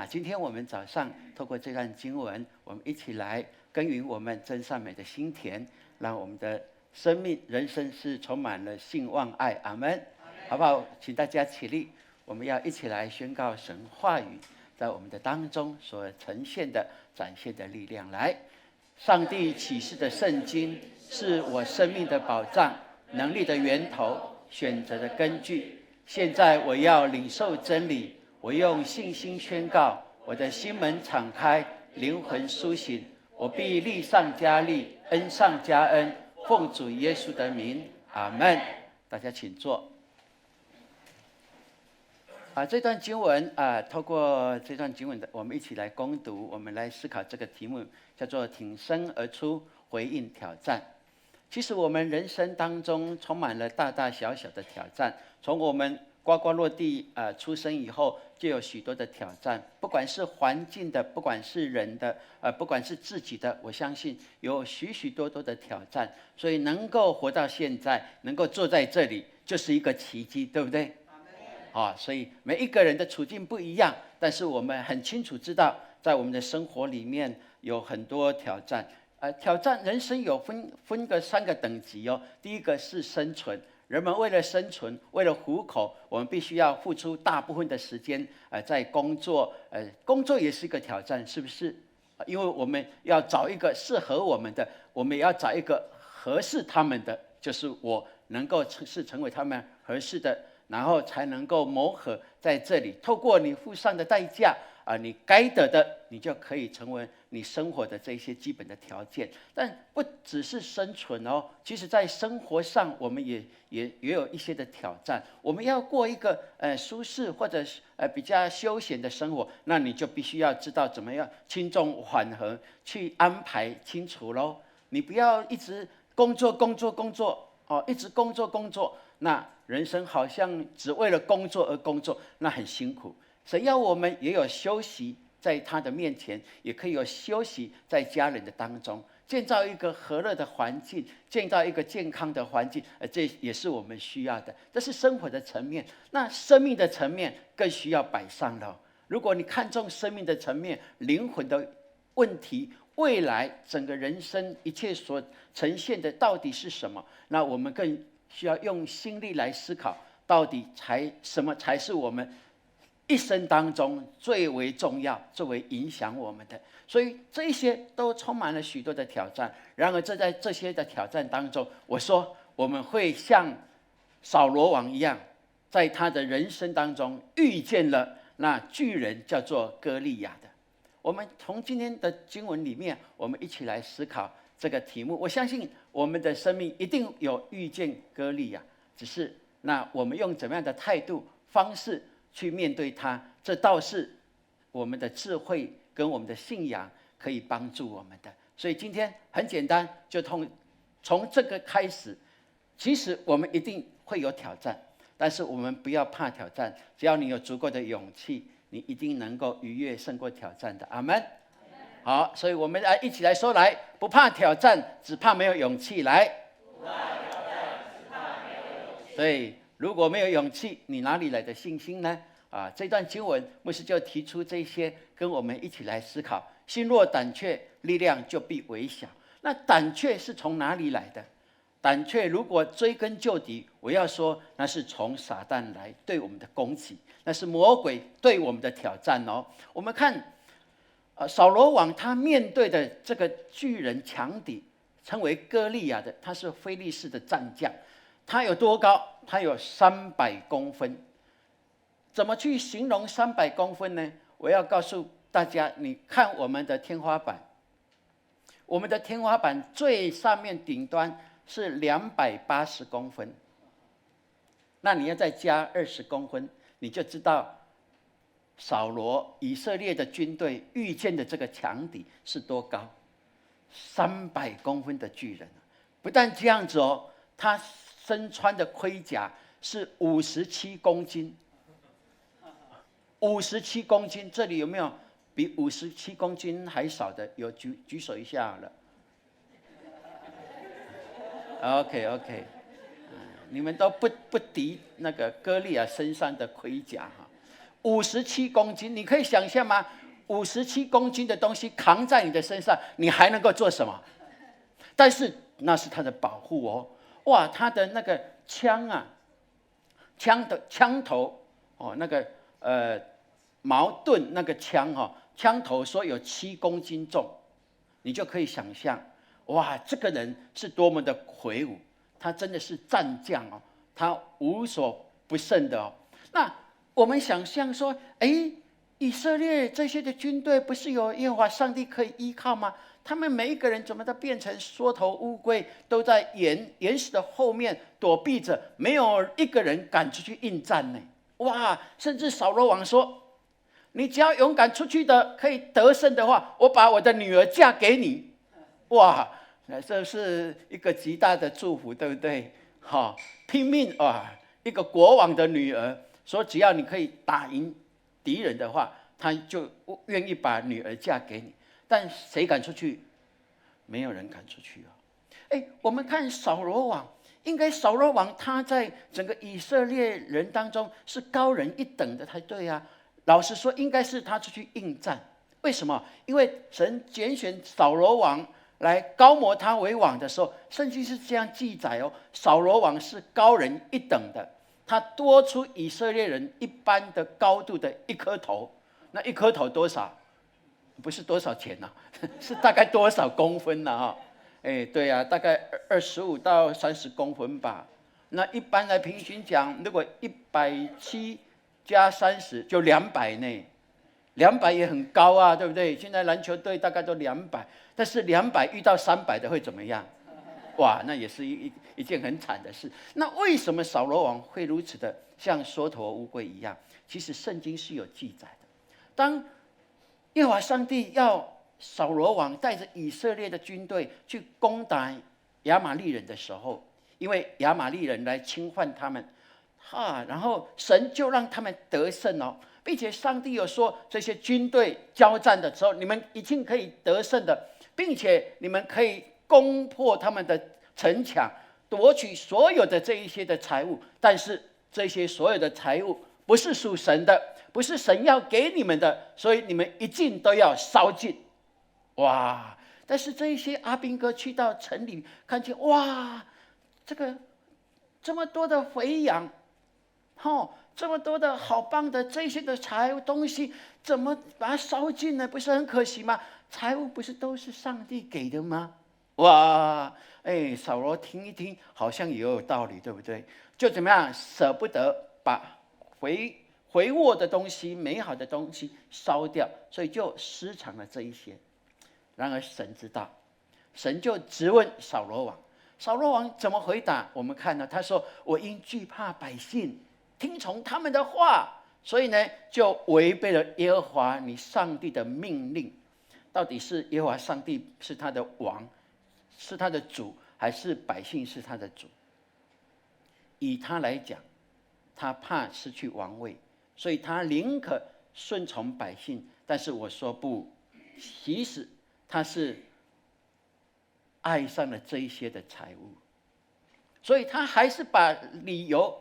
今天我们早上透过这段经文，我们一起来耕耘我们真善美的心田，让我们的生命、人生是充满了信望爱。阿们，好不好？请大家起立，我们要一起来宣告神话语在我们的当中所呈现的、展现的力量。来，上帝启示的圣经是我生命的保障、能力的源头、选择的根据。现在我要领受真理，我用信心宣告，我的心门敞开，灵魂苏醒，我必力上加力，恩上加恩，奉主耶稣的名，阿们。大家请坐。这段经文透过这段经文的，我们一起来攻读，我们来思考这个题目，叫做挺身而出，回应挑战。其实我们人生当中充满了大大小小的挑战，从我们呱呱落地出生以后，就有许多的挑战，不管是环境的，不管是人的，不管是自己的，我相信有许许多多的挑战。所以能够活到现在，能够坐在这里，就是一个奇迹，对不对？所以每一个人的处境不一样，但是我们很清楚知道，在我们的生活里面有很多挑战。挑战人生有分个3个等级哦。第一个是生存，人们为了生存，为了糊口，我们必须要付出大部分的时间在工作。工作也是一个挑战，是不是？因为我们要找一个适合我们的，我们也要找一个合适他们的，就是我能够成为他们合适的，然后才能够磨合在这里。透过你付上的代价你该得的，你就可以成为你生活的这些基本的条件。但不只是生存哦，其实在生活上我们也有一些的挑战。我们要过一个舒适或者比较休闲的生活，那你就必须要知道怎么样轻重缓和去安排清楚咯。你不要一直工作一直工作，那人生好像只为了工作而工作，那很辛苦。神要我们也有休息，在他的面前也可以有休息在家人的当中，建造一个和乐的环境，建造一个健康的环境，这也是我们需要的。这是生活的层面，那生命的层面更需要摆上了。如果你看重生命的层面，灵魂的问题，未来整个人生一切所呈现的到底是什么，那我们更需要用心力来思考，到底什么才是我们一生当中最为重要、最为影响我们的。所以这一些都充满了许多的挑战。然而在这些的挑战当中，我说我们会像扫罗王一样，在他的人生当中遇见了那巨人，叫做歌利亚的。我们从今天的经文里面，我们一起来思考这个题目。我相信我们的生命一定有遇见歌利亚，只是那我们用怎么样的态度、方式去面对它，这倒是我们的智慧跟我们的信仰可以帮助我们的。所以今天很简单，就从这个开始。其实我们一定会有挑战，但是我们不要怕挑战，只要你有足够的勇气，你一定能够逾越胜过挑战的。阿们。好，所以我们一起来说，来，不怕挑战，只怕没有勇气。来，不怕挑战，只怕没有勇气。对，如果没有勇气，你哪里来的信心呢？这段经文牧师就提出这些，跟我们一起来思考。心若胆怯，力量就必微小。那胆怯是从哪里来的？胆怯如果追根究底，我要说那是从撒旦来对我们的攻击，那是魔鬼对我们的挑战哦。我们看扫罗王他面对的这个巨人强敌，称为歌利亚的，他是非利士的战将。他有多高？他有300公分。怎么去形容300公分呢？我要告诉大家，你看我们的天花板，我们的天花板最上面顶端是280公分，那你要再加20公分，你就知道扫罗以色列的军队遇见的这个强敌是多高。300公分的巨人。不但这样子哦，他身穿的盔甲是57公斤。57公斤，这里有没有比57公斤还少的？有举手一下好了。OK， 你们都不敌那个歌利亚身上的盔甲哈。57公斤，你可以想象吗？57公斤的东西扛在你的身上，你还能够做什么？但是那是他的保护哦。哇，他的那个枪啊，枪头哦，那个矛盾那个枪哈、枪头说有7公斤重，你就可以想象，哇，这个人是多么的魁梧，他真的是战将哦，他无所不胜的哦。那我们想象说，以色列这些的军队不是有耶和华上帝可以依靠吗？他们每一个人怎么都变成缩头乌龟，都在岩石的后面躲避着，没有一个人敢出去应战呢。哇！甚至扫罗王说：“你只要勇敢出去的，可以得胜的话，我把我的女儿嫁给你。”哇！这是一个极大的祝福，对不对？好，拼命啊！一个国王的女儿说：“只要你可以打赢敌人的话，他就愿意把女儿嫁给你。”但谁敢出去？没有人敢出去啊！我们看扫罗王，应该扫罗王他在整个以色列人当中是高人一等的才对啊。老实说，应该是他出去应战。为什么？因为神拣选扫罗王来高摩他为王的时候，圣经是这样记载哦：扫罗王是高人一等的，他多出以色列人一般的高度的一颗头。那一颗头多少？不是多少钱呐、是大概多少公分呐、哈？对啊，大概25到30公分吧。那一般来平均讲，如果170加30就200呢，200也很高啊，对不对？现在篮球队大概都200，但是200遇到300的会怎么样？哇，那也是一件很惨的事。那为什么扫罗王会如此的像缩头乌龟一样？其实圣经是有记载的。当耶和华上帝要扫罗王带着以色列的军队去攻打亚玛利人的时候，因为亚玛利人来侵犯他们，然后神就让他们得胜哦，并且上帝有说，这些军队交战的时候，你们一定可以得胜的，并且你们可以攻破他们的城墙，夺取所有的这一些的财物。但是这些所有的财物不是属神的，不是神要给你们的，所以你们一进都要烧尽。哇！但是这一些阿兵哥去到城里，看见哇，这么多的肥羊，这么多的好棒的这些的财物东西，怎么把它烧尽呢？不是很可惜吗？财物不是都是上帝给的吗？哇！扫罗听一听，好像也有道理，对不对？就怎么样，舍不得把肥沃的东西、美好的东西烧掉，所以就失常了这一些。然而神知道，神就质问扫罗王，扫罗王怎么回答？我们看到他说：“我因惧怕百姓，听从他们的话，所以呢，就违背了耶和华你上帝的命令。”到底是耶和华上帝是他的王，是他的主，还是百姓是他的主？以他来讲，他怕失去王位，所以他宁可顺从百姓。但是我说不，其实他是爱上了这一些的财物，所以他还是把理由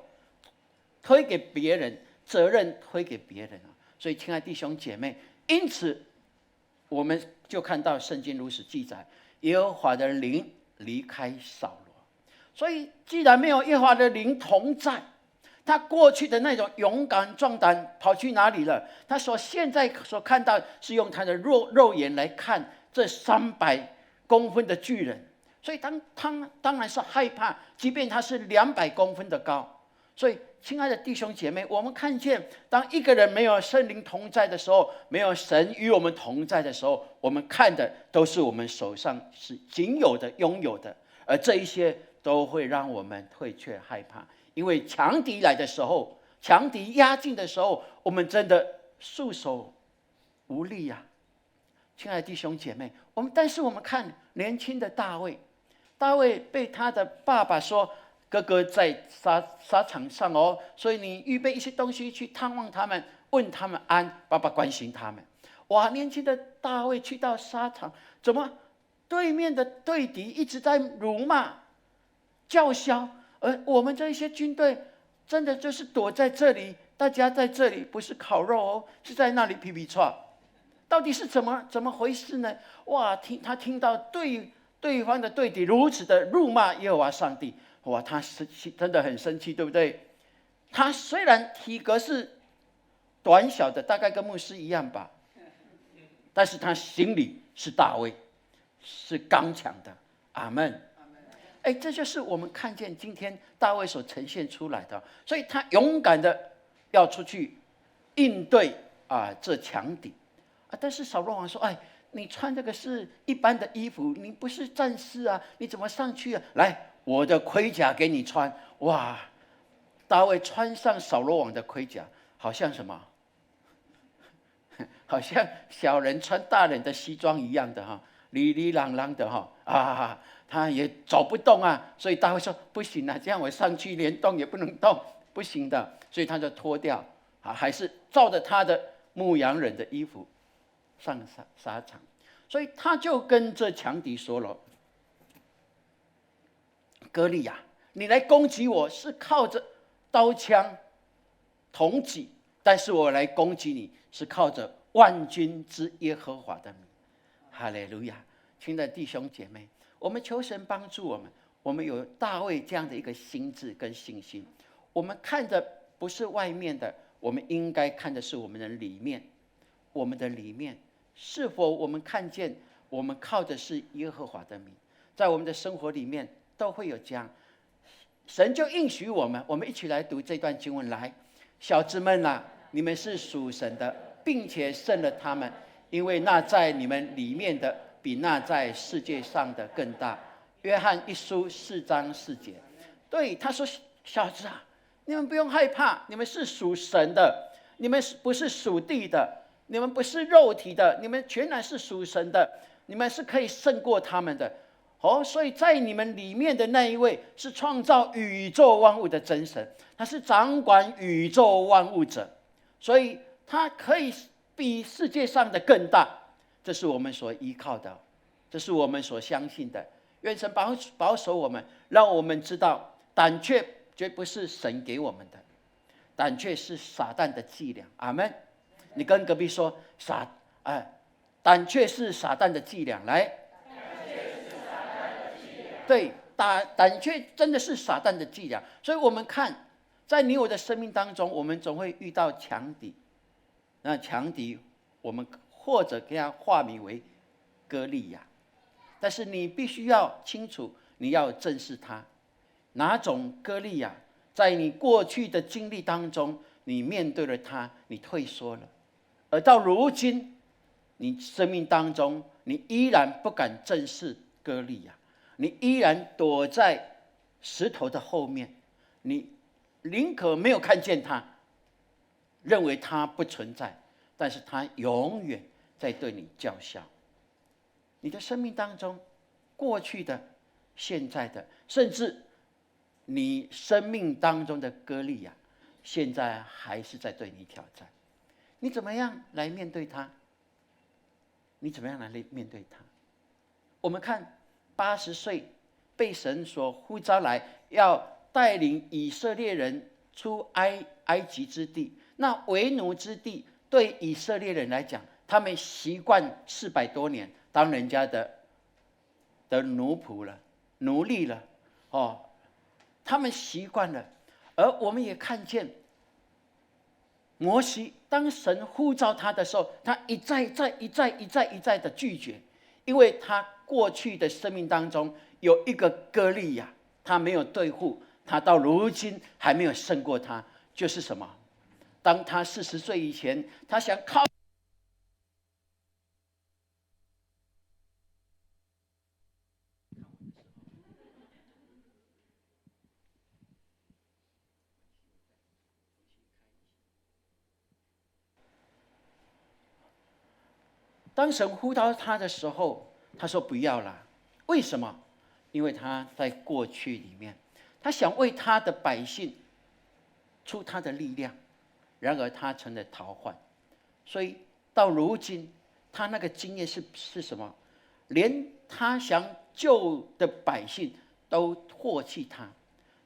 推给别人，责任推给别人啊。所以，亲爱的弟兄姐妹，因此我们就看到圣经如此记载：耶和华的灵离开扫罗。所以，既然没有耶和华的灵同在，他过去的那种勇敢壮胆跑去哪里了？他现在所看到是用他的肉眼来看这300公分的巨人，所以他当然是害怕，即便他是200公分的高。所以，亲爱的弟兄姐妹，我们看见，当一个人没有圣灵同在的时候，没有神与我们同在的时候，我们看的都是我们手上是仅有的、拥有的，而这一些都会让我们退却害怕。因为强敌来的时候，强敌压境的时候，我们真的束手无力呀、亲爱的弟兄姐妹，但是我们看年轻的大卫，大卫被他的爸爸说：“哥哥在沙场上哦，所以你预备一些东西去探望他们，问他们安，爸爸关心他们。”哇，年轻的大卫去到沙场，怎么对面的对敌一直在辱骂、叫嚣？而我们这些军队真的就是躲在这里大家在这里不是烤肉哦，是在那里皮皮串，到底是怎么回事呢？哇，他听到对方的对敌如此的辱骂耶和华上帝，哇，他真的很生气，对不对？他虽然体格是短小的，大概跟牧师一样吧，但是他心里是大卫，是刚强的。阿们。这就是我们看见今天大卫所呈现出来的，所以他勇敢的要出去应对这强敌但是扫罗王说：“你穿这个是一般的衣服，你不是战士啊，你怎么上去啊？来，我的盔甲给你穿。”哇，大卫穿上扫罗王的盔甲，好像什么？好像小人穿大人的西装一样的哈，哩哩啷啷的哈他也走不动啊，所以大卫说不行啊，这样我上去连动也不能动，不行的，所以他就脱掉还是照着他的牧羊人的衣服上沙场，所以他就跟这强敌说了：“歌利亚，你来攻击我是靠着刀枪铜戟，但是我来攻击你是靠着万军之耶和华的名。”哈利路亚！亲爱的弟兄姐妹，我们求神帮助我们，我们有大卫这样的一个心智跟信心。我们看的不是外面的，我们应该看的是我们的里面。我们的里面是否我们看见我们靠的是耶和华的名，在我们的生活里面都会有这样。神就应许我们，我们一起来读这段经文来。小子们啊，你们是属神的，并且胜了他们，因为那在你们里面的比那在世界上的更大。约翰一书4章4节。对，他说：小子啊，你们不用害怕，你们是属神的，你们不是属地的，你们不是肉体的，你们全然是属神的，你们是可以胜过他们的。所以在你们里面的那一位是创造宇宙万物的真神，他是掌管宇宙万物者，所以他可以比世界上的更大。这是我们所依靠的，这是我们所相信的。愿神保守我们，让我们知道胆怯绝不是神给我们的，胆怯是撒旦的伎俩。阿们。你跟隔壁说胆怯是撒旦的伎俩。来，对，胆怯真的是撒旦的伎俩。所以我们看在你我的生命当中，我们总会遇到强敌。那强敌我们或者给他化名为歌利亚，但是你必须要清楚，你要正视他。哪种歌利亚？在你过去的经历当中，你面对了他，你退缩了，而到如今你生命当中，你依然不敢正视歌利亚，你依然躲在石头的后面，你宁可没有看见他，认为他不存在，但是他永远在对你叫嚣。你的生命当中，过去的、现在的，甚至你生命当中的歌利亚，现在还是在对你挑战。你怎么样来面对他？你怎么样来面对他？我们看80岁被神所呼召来，要带领以色列人出埃及之地。那为奴之地对以色列人来讲，他们习惯400多年当人家的奴仆了、奴隶了，他们习惯了。而我们也看见摩西，当神呼召他的时候，他一再的拒绝，因为他过去的生命当中有一个歌利亚，他没有对付，他到如今还没有胜过他。就是什么？当他40岁以前，他想靠当神呼召他的时候，他说不要了。为什么？因为他在过去里面，他想为他的百姓出他的力量，然而他成了逃犯。所以到如今，他那个经验是什么？连他想救的百姓都唾弃他，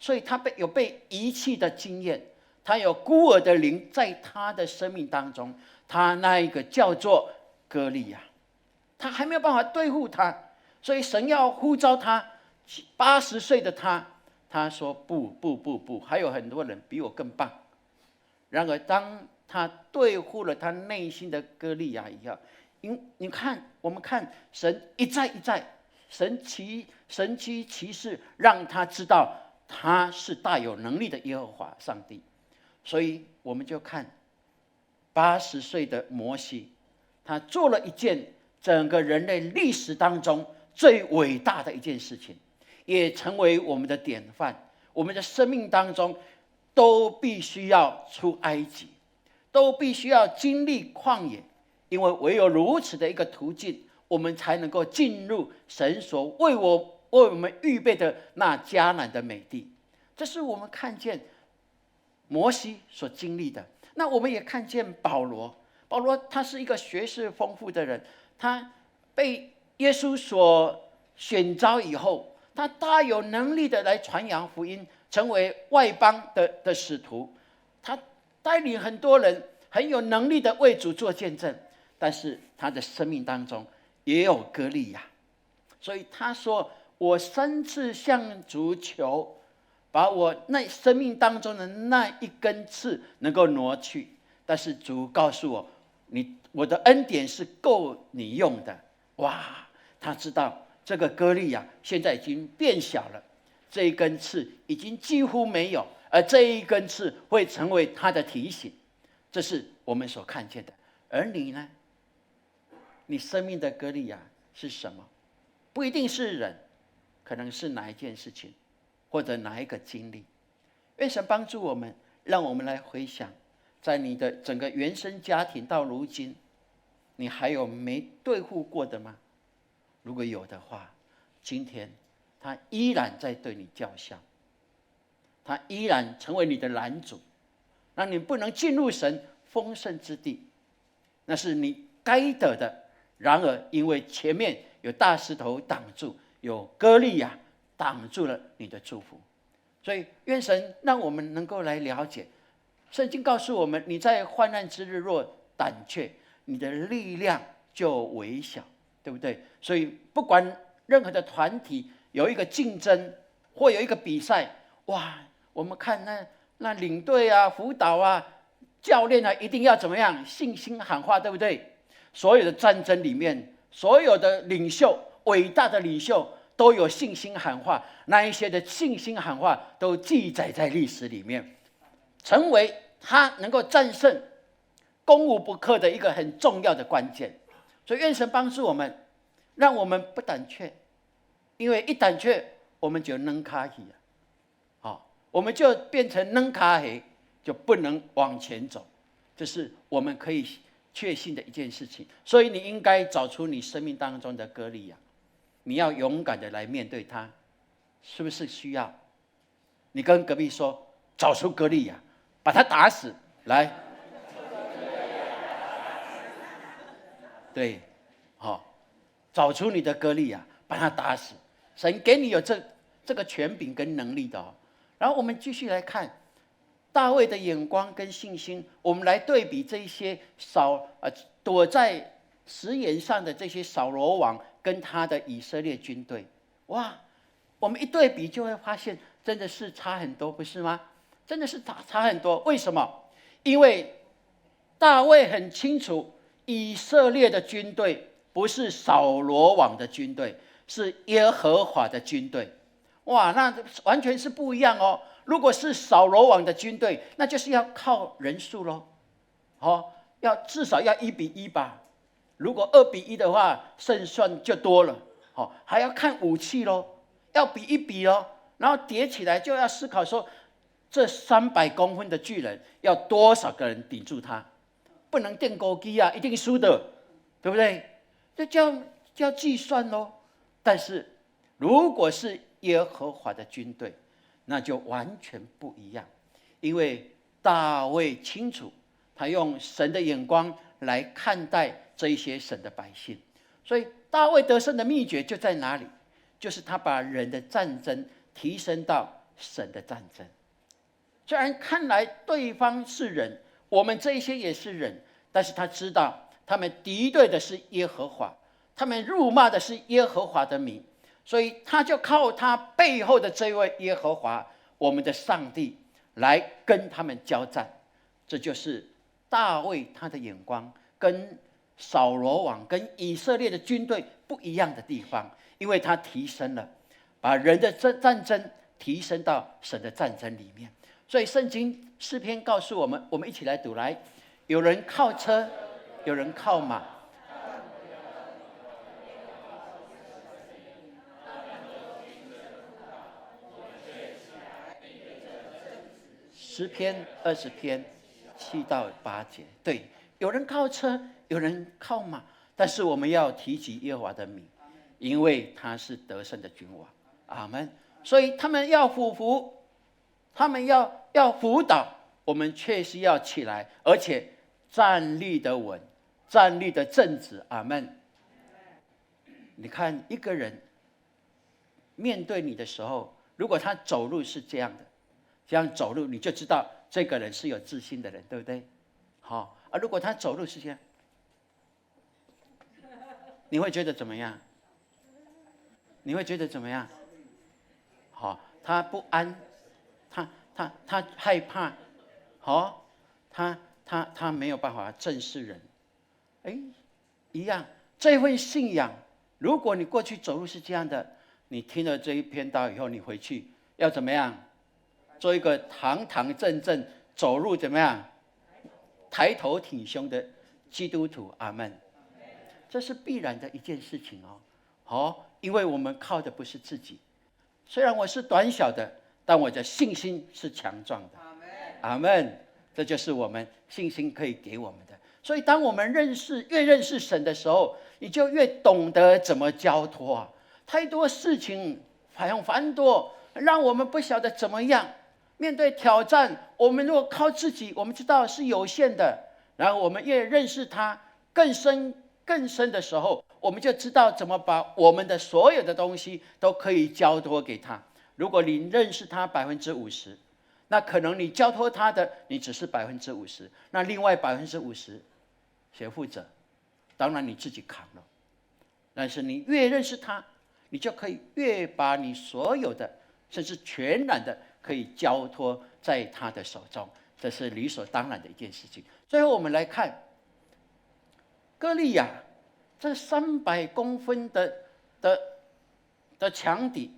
所以他有被遗弃的经验。他有孤儿的灵在他的生命当中，他那一个叫做歌利亚，他还没有办法对付他，所以神要呼召他，80岁的他说不，还有很多人比我更棒。然而当他对付了他内心的歌利亚以后，我们看神一再神奇奇事，让他知道他是大有能力的耶和华上帝。所以我们就看80岁的摩西，他做了一件整个人类历史当中最伟大的一件事情，也成为我们的典范。我们的生命当中都必须要出埃及，都必须要经历旷野，因为唯有如此的一个途径，我们才能够进入神所为我们预备的那迦南的美地。这是我们看见摩西所经历的。那我们也看见保罗他是一个学识丰富的人，他被耶稣所选召以后，他大有能力的来传扬福音，成为外邦的使徒，他带领很多人，很有能力的为主做见证。但是他的生命当中也有歌利亚，所以他说：“我3次向主求，把我那生命当中的那一根刺能够挪去。但是主告诉我，我的恩典是够你用的。”哇，他知道这个歌利亚现在已经变小了，这一根刺已经几乎没有，而这一根刺会成为他的提醒。这是我们所看见的。而你呢？你生命的歌利亚是什么？不一定是人，可能是哪一件事情，或者哪一个经历。愿神帮助我们，让我们来回想，在你的整个原生家庭到如今，你还有没对付过的吗？如果有的话，今天他依然在对你叫嚣，他依然成为你的拦阻，让你不能进入神丰盛之地。那是你该得的。然而因为前面有大石头挡住，有歌利亚挡住了你的祝福，所以愿神让我们能够来了解，圣经告诉我们，你在患难之日若胆怯，你的力量就微小，对不对？所以不管任何的团体有一个竞争或有一个比赛，哇，我们看那领队啊、辅导啊、教练啊，一定要怎么样信心喊话，对不对？所有的战争里面，所有的领袖，伟大的领袖都有信心喊话，那一些的信心喊话都记载在历史里面，成为他能够战胜攻无不克的一个很重要的关键。所以愿神帮助我们，让我们不胆怯，因为一胆怯我们就扔卡去了，我们就变成扔卡黑，就不能往前走。这是我们可以确信的一件事情。所以你应该找出你生命当中的歌利亚，你要勇敢的来面对它，是不是需要？你跟隔壁说，找出歌利亚，把他打死，来。对，找出你的歌利亚，把他打死。神给你有这个权柄跟能力的。然后我们继续来看大卫的眼光跟信心，我们来对比这些躲在石岩上的这些扫罗王跟他的以色列军队。哇，我们一对比就会发现，真的是差很多，不是吗？真的是差很多。为什么？因为大卫很清楚，以色列的军队不是扫罗王的军队，是耶和华的军队。哇，那完全是不一样哦。如果是扫罗王的军队，那就是要靠人数咯，要至少要1:1吧。如果2:1的话，胜算就多了。还要看武器咯，要比一比咯，然后叠起来就要思考说，这300公分的巨人要多少个人顶住他？不能电钩机啊，一定输的，对不对？这就要计算咯。但是如果是耶和华的军队，那就完全不一样。因为大卫清楚，他用神的眼光来看待这一些神的百姓，所以大卫得胜的秘诀就在哪里？就是他把人的战争提升到神的战争。虽然看来对方是人，我们这一些也是人，但是他知道他们敌对的是耶和华，他们辱骂的是耶和华的名，所以他就靠他背后的这位耶和华，我们的上帝来跟他们交战。这就是大卫他的眼光跟扫罗王跟以色列的军队不一样的地方，因为他提升了，把人的战争提升到神的战争里面。所以圣经诗篇告诉我们，我们一起来读来，有人靠车，有人靠马。诗篇20篇7到8节，对，有人靠车，有人靠马，但是我们要提及耶和华的名，因为他是得胜的君王。阿们。所以他们要俯伏，他们要辅导，我们确实要起来，而且站立的稳，站立的正直。阿们。你看一个人面对你的时候，如果他走路是这样的，这样走路你就知道这个人是有自信的人，对不对？好啊，如果他走路是这样，你会觉得怎么样？你会觉得怎么样？好，他不安，他害怕，好，他没有办法正视人，哎，一样，这份信仰，如果你过去走路是这样的，你听了这一篇道以后，你回去要怎么样？做一个堂堂正正走路怎么样？抬头挺胸的基督徒。阿们。这是必然的一件事情哦。因为我们靠的不是自己，虽然我是短小的，但我的信心是强壮的。阿们。这就是我们信心可以给我们的。所以当我们越认识神的时候，你就越懂得怎么交托啊。太多事情繁多，让我们不晓得怎么样面对挑战。我们如果靠自己，我们知道是有限的，然后我们越认识他更深的时候，我们就知道怎么把我们的所有的东西都可以交托给他。如果你认识他50%，那可能你交托他的你只是50%，那另外50%谁负责？当然你自己扛了。但是你越认识他，你就可以越把你所有的甚至全然的可以交托在他的手中，这是理所当然的一件事情。最后我们来看歌利亚这300公分的强敌，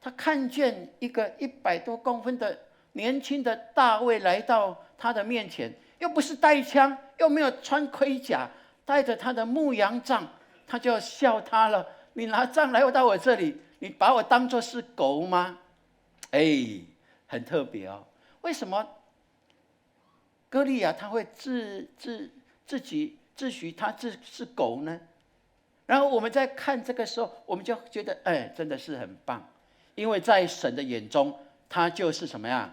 他看见一个100多公分的年轻的大卫来到他的面前，又不是带枪，又没有穿盔甲，带着他的牧羊杖，他就笑他了。你拿杖来到我这里，你把我当作是狗吗？很特别哦。为什么歌利亚他会自诩他是狗呢？然后我们在看这个时候，我们就觉得真的是很棒。因为在神的眼中，他就是什么样？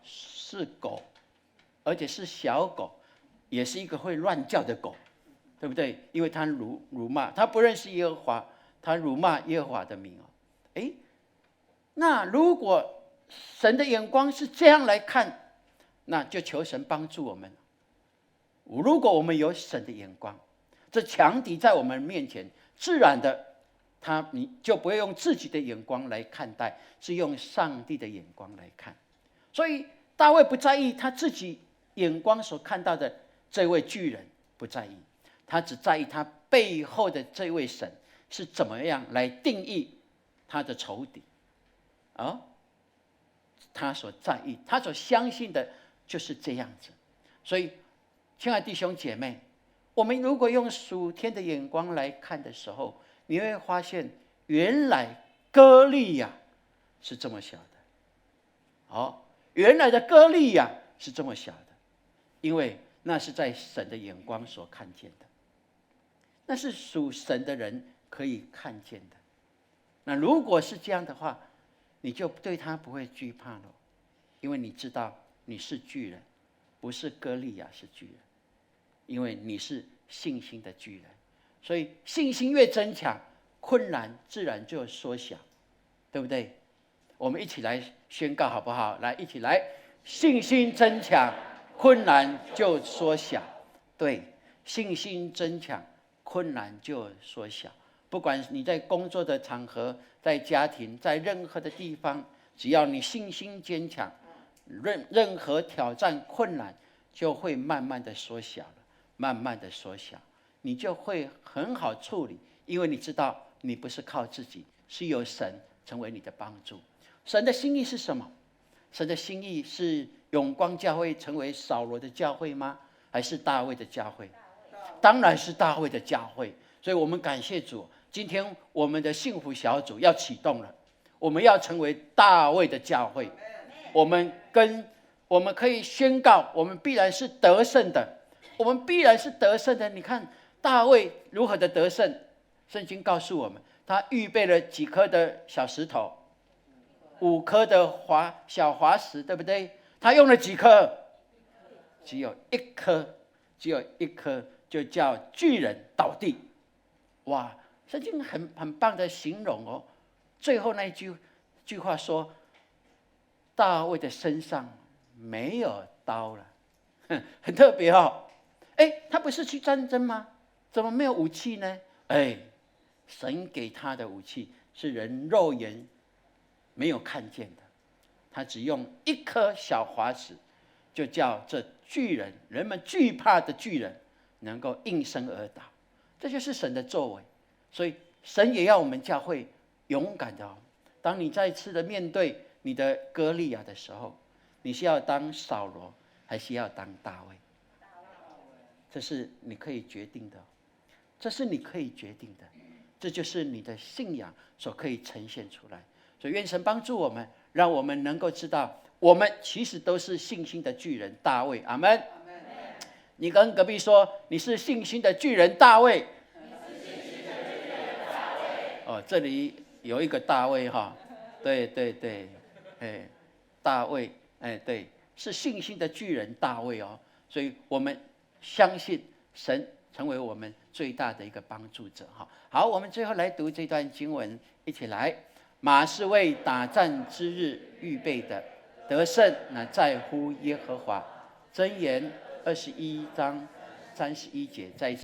是狗，而且是小狗，也是一个会乱叫的狗，对不对？因为他辱骂，他不认识耶和华，他辱骂耶和华的名那如果神的眼光是这样来看，那就求神帮助我们。如果我们有神的眼光，这强敌在我们面前，自然的你就不会用自己的眼光来看待，是用上帝的眼光来看。所以大卫不在意他自己眼光所看到的这位巨人，不在意，他只在意他背后的这位神是怎么样来定义他的仇敌。他所在意，他所相信的就是这样子。所以亲爱的弟兄姐妹，我们如果用属天的眼光来看的时候，你会发现原来歌利亚是这么小的。原来的歌利亚是这么小的，因为那是在神的眼光所看见的，那是属神的人可以看见的。那如果是这样的话，你就对他不会惧怕了，因为你知道你是巨人，不是歌利亚是巨人，因为你是信心的巨人。所以信心越增强，困难自然就缩小，对不对？我们一起来宣告好不好？来，一起来，信心增强，困难就缩小。对，信心增强，困难就缩小。不管你在工作的场合，在家庭，在任何的地方，只要你信心坚强，任何挑战困难就会慢慢的缩小了，慢慢的缩小，你就会很好处理，因为你知道你不是靠自己，是由神成为你的帮助。神的心意是什么？神的心意是永光教会成为扫罗的教会吗？还是大卫的教会？当然是大卫的教会。所以我们感谢主，今天我们的幸福小组要启动了，我们要成为大卫的教会。我们可以宣告，我们必然是得胜的，我们必然是得胜的。你看大卫如何的得胜？圣经告诉我们，他预备了几颗的小石头，5颗的小滑石，对不对？他用了几颗？只有1颗，只有1颗，就叫巨人倒地。哇，圣经很棒的形容哦。最后那一句话说，大卫的身上没有刀了，很特别哦。他不是去战争吗？怎么没有武器呢？神给他的武器是人肉眼没有看见的，他只用1颗小滑石，就叫这巨人，人们惧怕的巨人，能够应声而倒。这就是神的作为。所以神也要我们教会勇敢的哦。当你再次的面对你的歌利亚的时候，你是要当扫罗，还是要当大卫？这是你可以决定的，这是你可以决定的，这就是你的信仰所可以呈现出来。所以愿神帮助我们，让我们能够知道，我们其实都是信心的巨人大卫。阿们。你跟隔壁说，你是信心的巨人大卫。这里有一个大卫哈，对，大卫，对，是信心的巨人大卫哦。所以我们相信神成为我们最大的一个帮助者哈。好，我们最后来读这段经文，一起来。马是为打战之日预备的，得胜乃在乎耶和华。箴言21章31节，再一次。